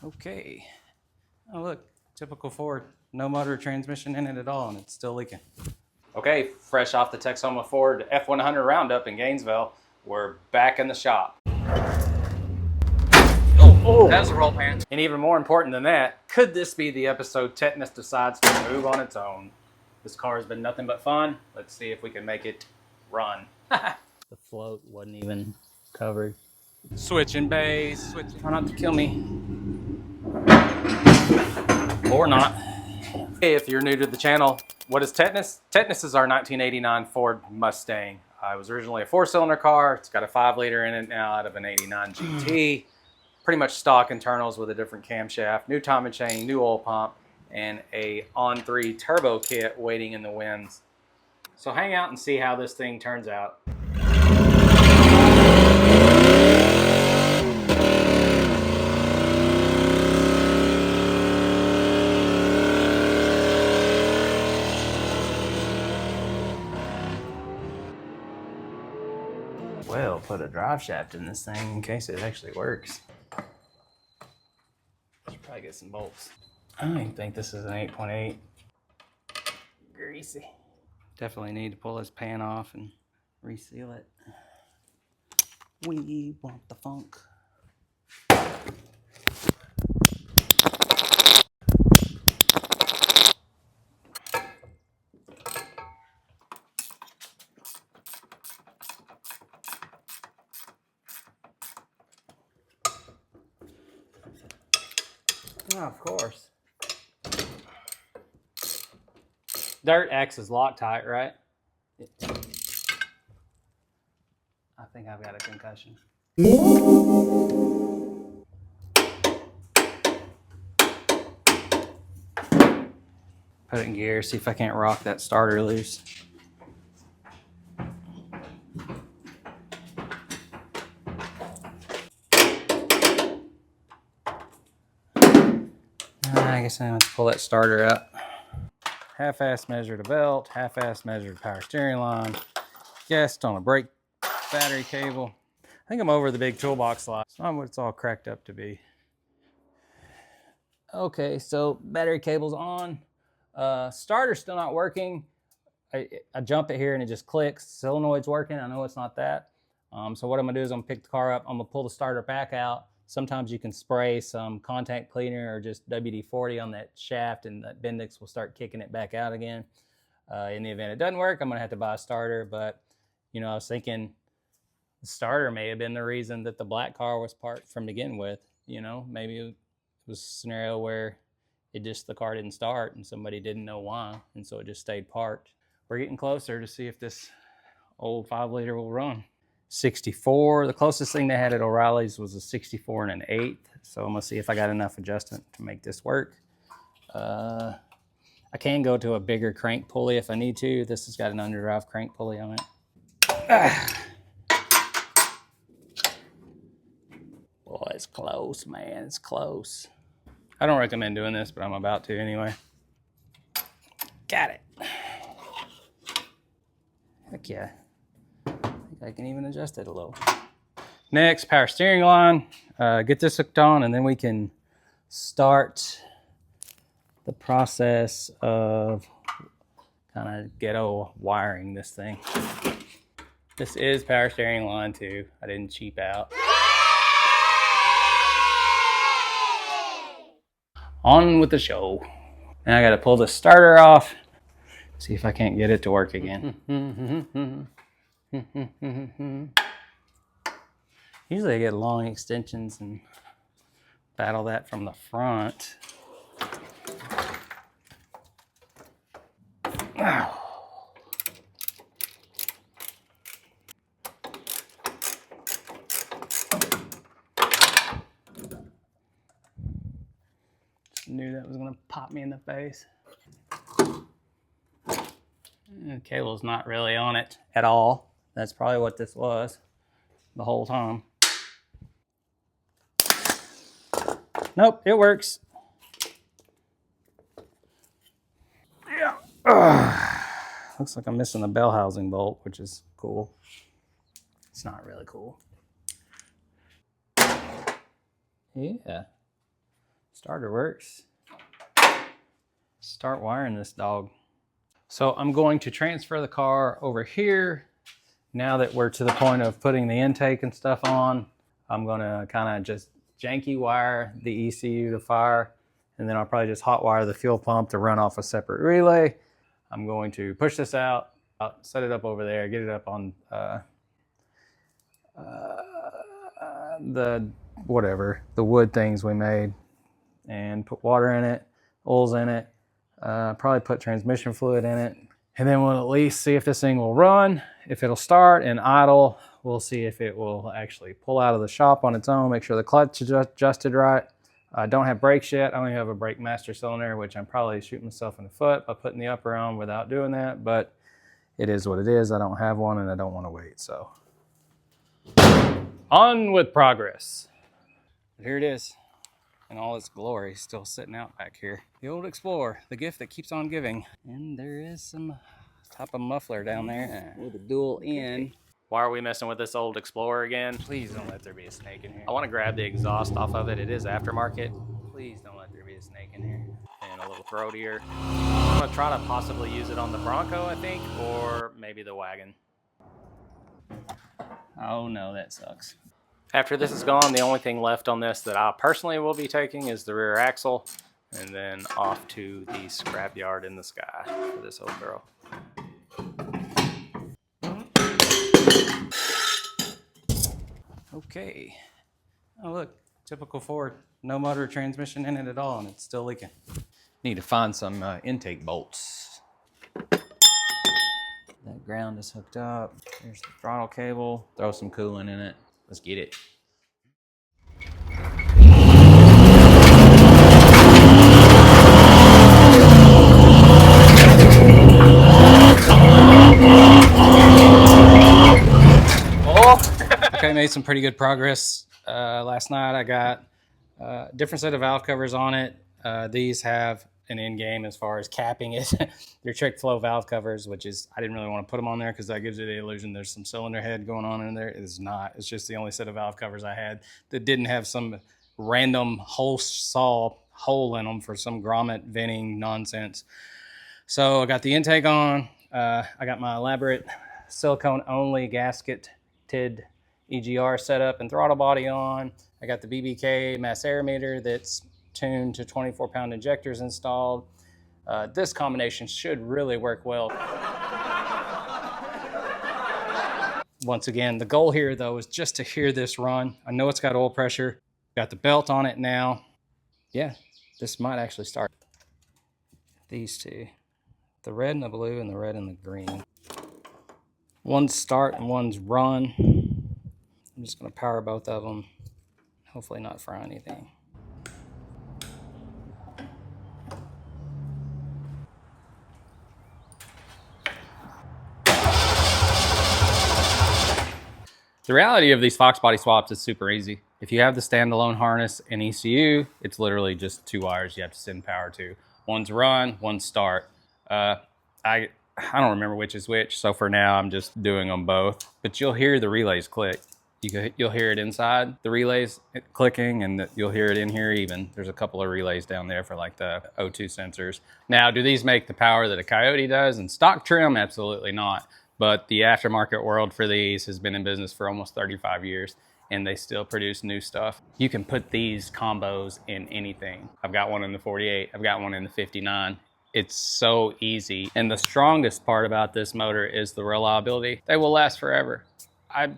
Okay. Oh look, typical Ford. No motor transmission in it at all, and it's still leaking. Okay, fresh off the Texoma Ford F100 Roundup in Gainesville, we're back in the shop. Oh, that was a roll pan. And even more important than that, could this be the episode Tetanus decides to move on its own? This car has been nothing but fun. Let's see if we can make it run. The float wasn't even covered. Switching bays, switching. Try not to kill me. Or not. Hey, if you're new to the channel, what is Tetanus? Tetanus is our 1989 Ford Mustang. It was originally a 4-cylinder car. It's got a 5-liter in it now out of an 89 GT. Pretty much stock internals with a different camshaft, new timing chain, new oil pump, and a on-3 turbo kit waiting in the winds. So hang out and see how this thing turns out. Well, put a drive shaft in this thing in case it actually works. Should probably get some bolts. I don't even think this is an 8.8. Greasy. Definitely need to pull this pan off and reseal it. We want the funk. Oh, of course. Dirt acts as Loctite, right? I think I've got a concussion. Put it in gear, see if I can't rock that starter loose. I guess I have to pull that starter out. Half-ass measured a belt, half-ass measured power steering line, guessed on a brake battery cable. I think I'm over the big toolbox slot. It's not what it's all cracked up to be. Okay, so battery cable's on. Starter's still not working. I jump it here and it just clicks. Solenoid's working. I know it's not that. So what I'm gonna do is I'm gonna pick the car up. I'm gonna pull the starter back out. Sometimes you can spray some contact cleaner or just WD-40 on that shaft and that Bendix will start kicking it back out again. In the event it doesn't work, I'm gonna have to buy a starter. But you know, I was thinking the starter may have been the reason that the black car was parked from begin with. You know, maybe it was a scenario where the car didn't start and somebody didn't know why, and so it just stayed parked. We're getting closer to see if this old 5-liter will run. 64, the closest thing they had at O'Reilly's was a 64 and an 1/8. So I'm gonna see if I got enough adjustment to make this work. I can go to a bigger crank pulley if I need to. This has got an underdrive crank pulley on it. Boy, it's close, man, it's close. I don't recommend doing this, but I'm about to anyway. Got it. Heck yeah. I think I can even adjust it a little. Next, power steering line. Get this hooked on and then we can start the process of kind of ghetto wiring this thing. This is power steering line too. I didn't cheap out. On with the show. Now I gotta pull the starter off. See if I can't get it to work again. Usually I get long extensions and battle that from the front. Just knew that was gonna pop me in the face. The cable's not really on it at all. That's probably what this was the whole time. Nope, it works. Yeah. Looks like I'm missing the bell housing bolt, which is cool. It's not really cool. Yeah. Starter works. Start wiring this dog. So I'm going to transfer the car over here. Now that we're to the point of putting the intake and stuff on, I'm gonna kind of just janky wire the ECU to fire, and then I'll probably just hot wire the fuel pump to run off a separate relay. I'm going to push this out, set it up over there, get it up on the wood things we made, and put water in it, oils in it, probably put transmission fluid in it, and then we'll at least see if this thing will run. If it'll start and idle, we'll see if it will actually pull out of the shop on its own, make sure the clutch is adjusted right. I don't have brakes yet. I only have a brake master cylinder, which I'm probably shooting myself in the foot by putting the upper on without doing that, but it is what it is. I don't have one and I don't want to wait, so. On with progress. But here it is in all its glory, still sitting out back here. The old Explorer, the gift that keeps on giving. And there is some type of muffler down there with a dual in. Why are we messing with this old Explorer again? Please don't let there be a snake in here. I want to grab the exhaust off of it. It is aftermarket. Please don't let there be a snake in here. And a little throatier. I'm going to try to possibly use it on the Bronco, I think, or maybe the wagon. Oh no, that sucks. After this is gone, the only thing left on this that I personally will be taking is the rear axle, and then off to the scrap yard in the sky for this old girl. Okay. Oh look, typical Ford. No motor transmission in it at all, and it's still leaking. Need to find some intake bolts. That ground is hooked up. There's the throttle cable. Throw some coolant in it. Let's get it. Okay, made some pretty good progress. Last night I got a different set of valve covers on it. These have an end game as far as capping it. They're trick flow valve covers, which is, I didn't really want to put them on there because that gives you the illusion there's some cylinder head going on in there. It is not. It's just the only set of valve covers I had that didn't have some random hole saw hole in them for some grommet venting nonsense. So I got the intake on. I got my elaborate silicone only gasketed EGR setup and throttle body on. I got the BBK mass aerometer that's tuned to 24-pound injectors installed. This combination should really work well. Once again, the goal here though is just to hear this run. I know it's got oil pressure. Got the belt on it now. Yeah, this might actually start. These two, the red and the blue and the red and the green. One's start and one's run. I'm just gonna power both of them. Hopefully not fry anything. The reality of these Fox body swaps is super easy. If you have the standalone harness and ECU, it's literally just 2 wires you have to send power to. One's run, one's start. I don't remember which is which, so for now I'm just doing them both. But you'll hear the relays click. You'll hear it inside, the relays clicking, and you'll hear it in here even. There's a couple of relays down there for like the O2 sensors. Now, do these make the power that a Coyote does in stock trim? Absolutely not. But the aftermarket world for these has been in business for almost 35 years, and they still produce new stuff. You can put these combos in anything. I've got one in the 48, I've got one in the 59. It's so easy. And the strongest part about this motor is the reliability. They will last forever. I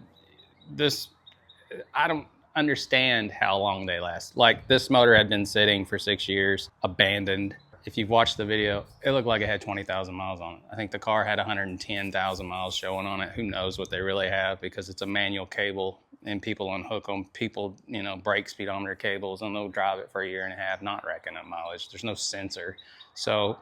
don't understand how long they last. Like, this motor had been sitting for 6 years, abandoned. If you've watched the video, it looked like it had 20,000 miles on it. I think the car had 110,000 miles showing on it. Who knows what they really have, because it's a manual cable and people unhook them. People, you know, brake speedometer cables, and they'll drive it for a year and a half, not racking up mileage. There's no sensor. So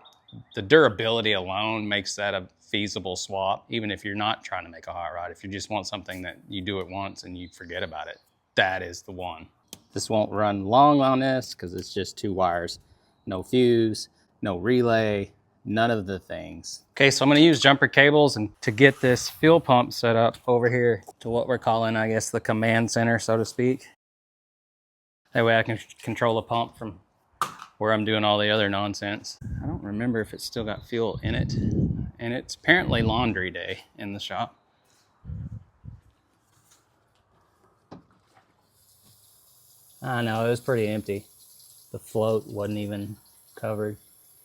the durability alone makes that a feasible swap, even if you're not trying to make a hot rod. If you just want something that you do it once and you forget about it, that is the one. This won't run long on this because it's just 2 wires. No fuse, no relay, none of the things. Okay, so I'm gonna use jumper cables and to get this fuel pump set up over here to what we're calling, I guess, the command center, so to speak. That way I can control the pump from where I'm doing all the other nonsense. I don't remember if it's still got fuel in it. And it's apparently laundry day in the shop. I know, it was pretty empty. The float wasn't even covered.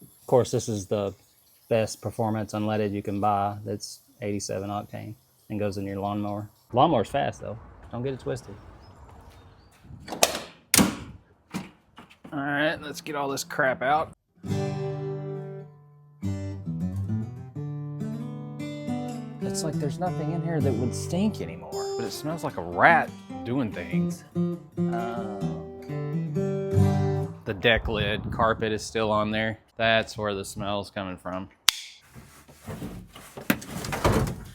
Of course, this is the best performance unleaded you can buy. That's 87 octane and goes in your lawnmower. Lawnmower's fast though. Don't get it twisted. All right, let's get all this crap out. It's like there's nothing in here that would stink anymore, but it smells like a rat doing things. The deck lid carpet is still on there. That's where the smell's coming from.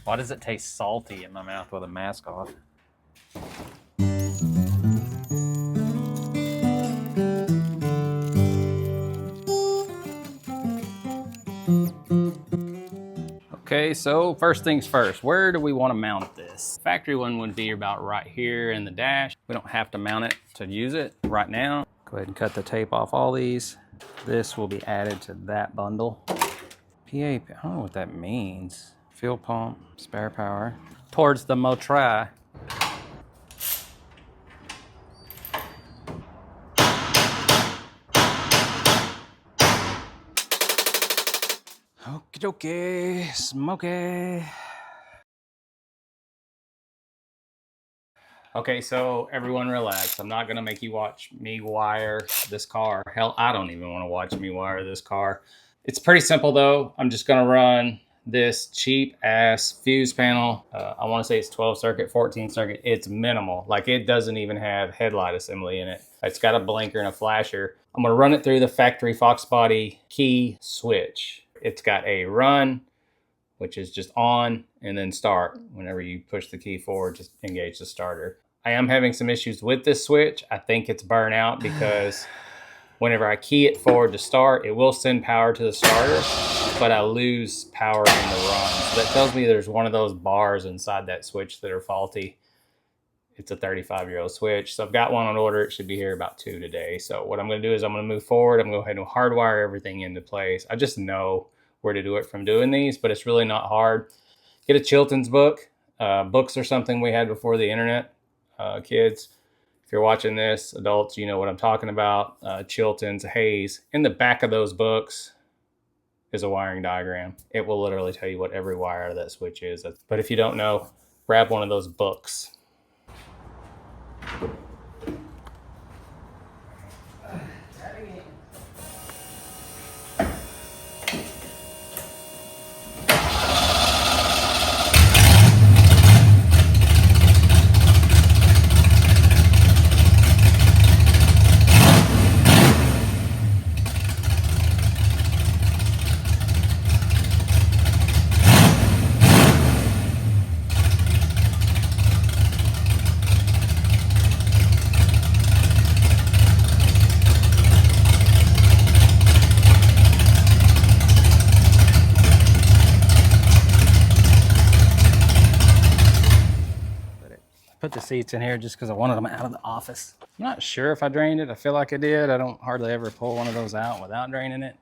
Why does it taste salty in my mouth with a mask off? Okay, so first things first, where do we want to mount this? Factory one would be about right here in the dash. We don't have to mount it to use it right now. Go ahead and cut the tape off all these. This will be added to that bundle. PA, I don't know what that means. Fuel pump, spare power. Towards the motor. Okie dokie, smoky. Okay, so everyone relax. I'm not gonna make you watch me wire this car. Hell, I don't even wanna watch me wire this car. It's pretty simple though. I'm just gonna run this cheap ass fuse panel. I wanna say it's 12 circuit, 14 circuit. It's minimal. Like it doesn't even have headlight assembly in it. It's got a blinker and a flasher. I'm gonna run it through the factory Fox body key switch. It's got a run, which is just on and then start. Whenever you push the key forward, just engage the starter. I am having some issues with this switch. I think it's burnt out because whenever I key it forward to start, it will send power to the starter, but I lose power in the run. So that tells me there's one of those bars inside that switch that are faulty. It's a 35-year-old switch. So I've got one on order. It should be here about 2 today. So what I'm gonna do is I'm gonna move forward. I'm gonna go ahead and hardwire everything into place. I just know where to do it from doing these, but it's really not hard. Get a Chilton's book. Books are something we had before the internet. Kids, if you're watching this, adults, you know what I'm talking about. Chilton's, Hayes. In the back of those books is a wiring diagram. It will literally tell you what every wire out of that switch is. But if you don't know, grab one of those books. Put the seats in here just because I wanted them out of the office. I'm not sure if I drained it. I feel like I did. I don't hardly ever pull one of those out without draining it.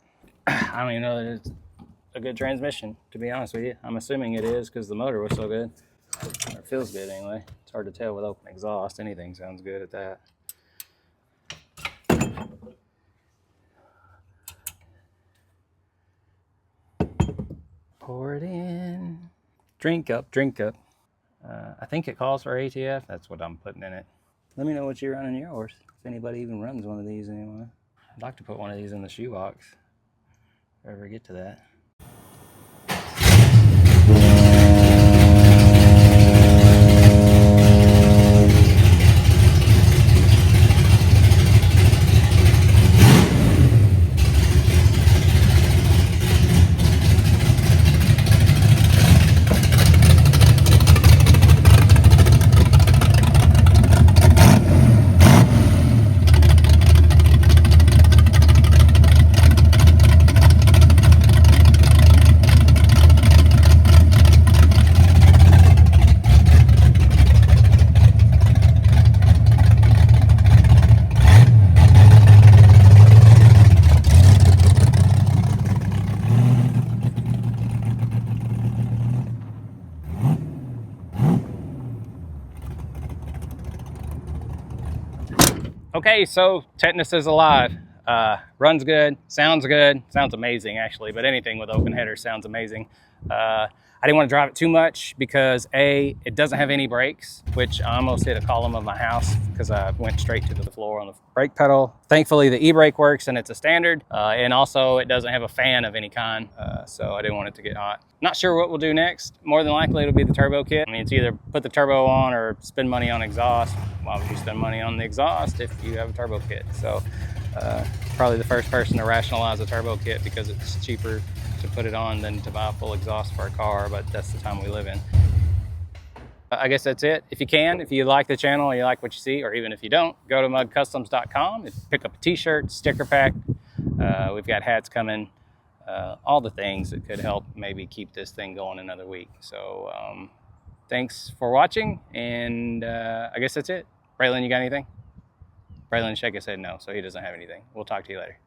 I don't even know that it's a good transmission, to be honest with you. I'm assuming it is because the motor was so good. Or it feels good anyway. It's hard to tell with open exhaust. Anything sounds good at that. Pour it in. Drink up, drink up. I think it calls for ATF. That's what I'm putting in it. Let me know what you run in yours, if anybody even runs one of these anymore. I'd like to put one of these in the shoebox, if I ever get to that. Okay, so Tetanus is alive. Runs good, sounds amazing actually, but anything with open header sounds amazing. I didn't want to drive it too much because A, it doesn't have any brakes, which I almost hit a column of my house because I went straight to the floor on the brake pedal. Thankfully the e-brake works and it's a standard, and also it doesn't have a fan of any kind, so I didn't want it to get hot. Not sure what we'll do next. More than likely it'll be the turbo kit. I mean, it's either put the turbo on or spend money on exhaust. Why would you spend money on the exhaust if you have a turbo kit? So probably the first person to rationalize a turbo kit because it's cheaper to put it on than to buy a full exhaust for a car, but that's the time we live in. I guess that's it. If you like the channel or you like what you see, or even if you don't, go to muggcustoms.com and pick up a t-shirt, sticker pack. We've got hats coming, all the things that could help maybe keep this thing going another week. So thanks for watching, and I guess that's it. Braylon, you got anything? Braylon shake his head no, so he doesn't have anything. We'll talk to you later.